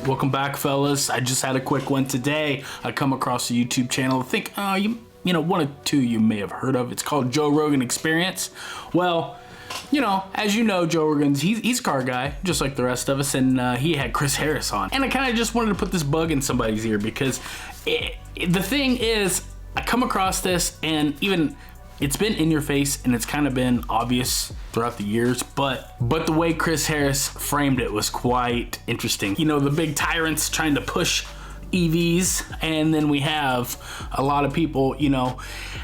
Welcome back, fellas. I just had a quick one today. I come across a YouTube channel. I think you know, one or two you may have heard of. It's called Joe Rogan Experience. Well, you know, as you know, Joe Rogan's, he's a car guy, just like the rest of us, and he had Chris Harris on. And I kind of just wanted to put this bug in somebody's ear because the thing is, I come across this, and even it's been in your face, and it's kind of been obvious throughout the years, but the way Chris Harris framed it was quite interesting. You know, the big tyrants trying to push EVs, and then we have a lot of people, you know,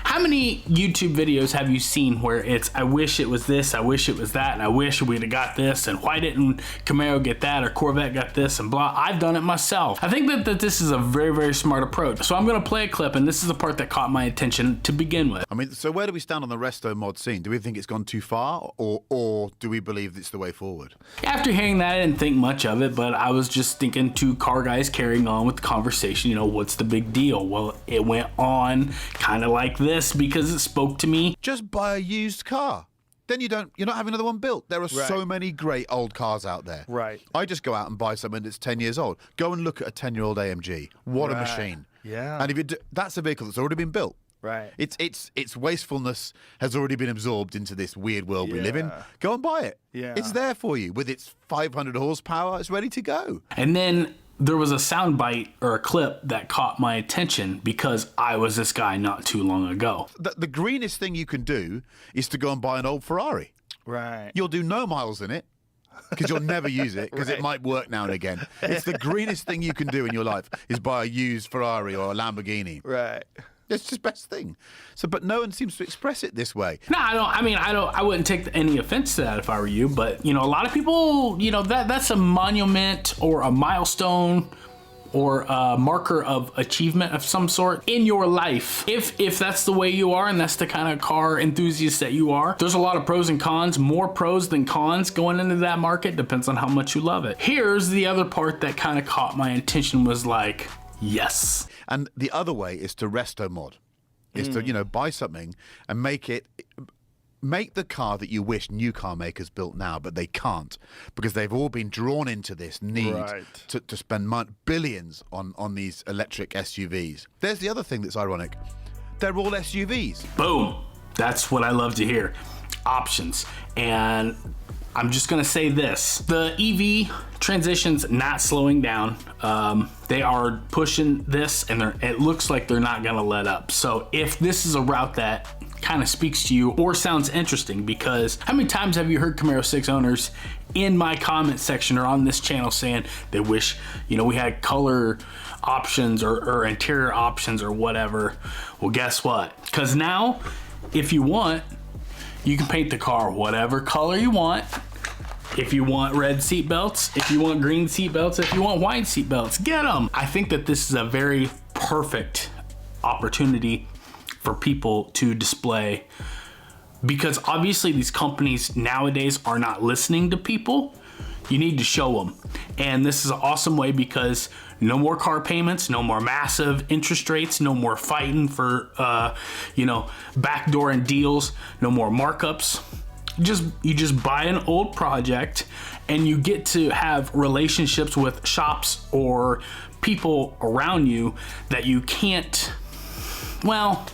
how many YouTube videos have you seen where it's, I wish it was this, I wish it was that, and I wish we'd have got this, and why didn't Camaro get that, or Corvette got this, and blah. I've done it myself. I think that this is a very, very smart approach. So I'm gonna play a clip, and this is the part that caught my attention to begin with. I mean, so where do we stand on the resto mod scene? Do we think it's gone too far, or do we believe it's the way forward? After hearing that, I didn't think much of it, but I was just thinking two car guys carrying on with the conversation, you know, what's the big deal? Well, it went on kind of like this because it spoke to me. Just buy a used car. Then you're not having another one built. There are so many great old cars out there. Right. I just go out and buy something that's 10 years old. Go and look at a 10-year-old AMG. What a machine. Yeah. And if you do, that's a vehicle that's already been built. Right. Its wastefulness has already been absorbed into this weird world we live in. Go and buy it. Yeah. It's there for you with its 500 horsepower. It's ready to go. And then there was a soundbite or a clip that caught my attention because I was this guy not too long ago. The greenest thing you can do is to go and buy an old Ferrari. Right. You'll do no miles in it because you'll never use it because it might work now and again. It's the greenest thing you can do in your life is buy a used Ferrari or a Lamborghini. Right. It's just best thing. So, but no one seems to express it this way. No, I wouldn't take any offense to that if I were you, but you know, a lot of people, you know, that's a monument or a milestone or a marker of achievement of some sort in your life. If that's the way you are and that's the kind of car enthusiast that you are, there's a lot of pros and cons, more pros than cons going into that market, depends on how much you love it. Here's the other part that kind of caught my attention was like, yes. And the other way is to resto mod, is to, you know, buy something and make the car that you wish new car makers built now, but they can't because they've all been drawn into this need to spend billions on these electric SUVs. There's the other thing that's ironic. They're all SUVs. Boom. That's what I love to hear. Options. And I'm just gonna say this, the EV transition's not slowing down. They are pushing this and it looks like they're not gonna let up. So if this is a route that kind of speaks to you or sounds interesting, because how many times have you heard Camaro 6 owners in my comment section or on this channel saying they wish, you know, we had color options or interior options or whatever? Well, guess what? Because now, if you want, you can paint the car whatever color you want. If you want red seat belts, if you want green seat belts, if you want white seat belts, get them. I think that this is a very perfect opportunity for people to display, because obviously these companies nowadays are not listening to people. You need to show them. And this is an awesome way because no more car payments, no more massive interest rates, no more fighting for, you know, backdoor and deals, no more markups. You just buy an old project and you get to have relationships with shops or people around you that you can't, well,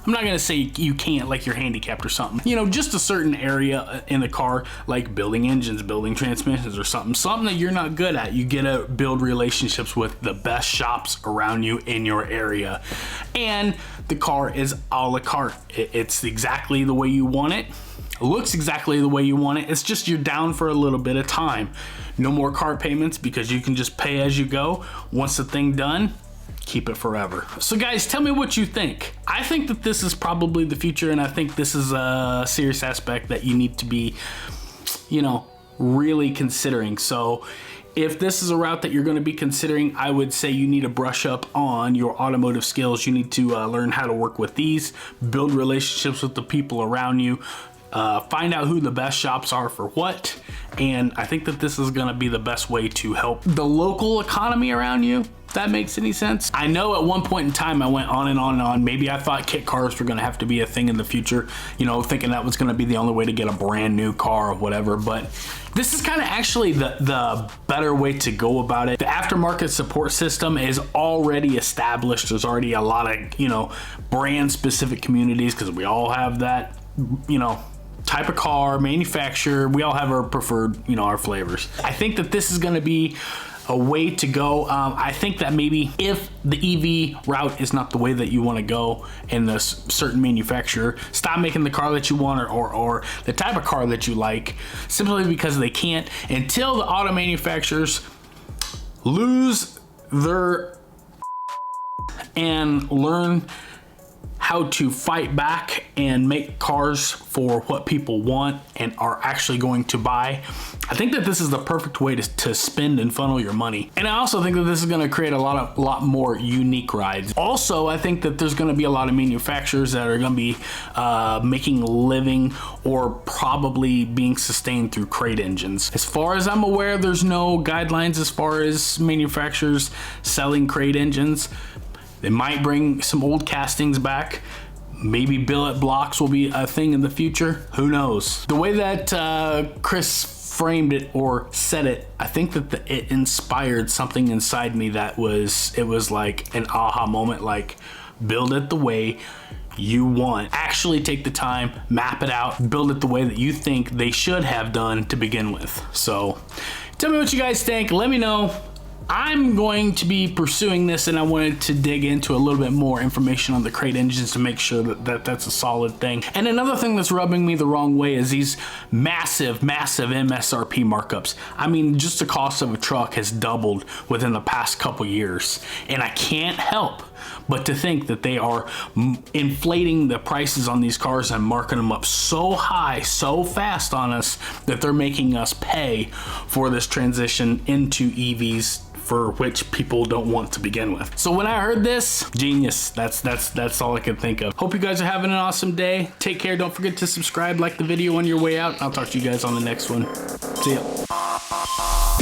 I'm not gonna say you can't, like you're handicapped or something. You know, just a certain area in the car, like building engines, building transmissions or something that you're not good at. You get to build relationships with the best shops around you in your area. And the car is a la carte. It's exactly the way you want it. It looks exactly the way you want it. It's just you're down for a little bit of time. No more car payments because you can just pay as you go. Once the thing done, keep it forever. So guys, tell me what you think. I think that this is probably the future, and I think this is a serious aspect that you need to be, you know, really considering. So if this is a route that you're going to be considering, I would say you need to brush up on your automotive skills. You need to learn how to work with these, build relationships with the people around you, find out who the best shops are for what, And I think that this is gonna be the best way to help the local economy around you, if that makes any sense. I know at one point in time I went on and on and on. Maybe I thought kit cars were gonna have to be a thing in the future, you know, thinking that was gonna be the only way to get a brand new car or whatever, but this is kind of actually the better way to go about it. The aftermarket support system is already established. There's already a lot of, you know, brand specific communities, because we all have that, you know, type of car, manufacturer. We all have our preferred, you know, our flavors. I think that this is going to be a way to go. I think that maybe if the EV route is not the way that you want to go in this certain manufacturer, stop making the car that you want, or the type of car that you like, simply because they can't, until the auto manufacturers lose their and learn how to fight back and make cars for what people want and are actually going to buy. I think that this is the perfect way to spend and funnel your money. And I also think that this is gonna create a lot more unique rides. Also, I think that there's gonna be a lot of manufacturers that are gonna be making a living or probably being sustained through crate engines. As far as I'm aware, there's no guidelines as far as manufacturers selling crate engines. They might bring some old castings back. Maybe billet blocks will be a thing in the future. Who knows? The way that Chris framed it or said it, I think that it inspired something inside me that it was like an aha moment, like build it the way you want. Actually take the time, map it out, build it the way that you think they should have done to begin with. So tell me what you guys think. Let me know. I'm going to be pursuing this, and I wanted to dig into a little bit more information on the crate engines to make sure that that's a solid thing. And another thing that's rubbing me the wrong way is these massive MSRP markups. I mean, just the cost of a truck has doubled within the past couple years, and I can't help but to think that they are inflating the prices on these cars and marking them up so high, so fast on us, that they're making us pay for this transition into EVs, for which people don't want to begin with. So when I heard this, genius. That's all I could think of. Hope you guys are having an awesome day. Take care. Don't forget to subscribe, like the video on your way out. I'll talk to you guys on the next one. See ya.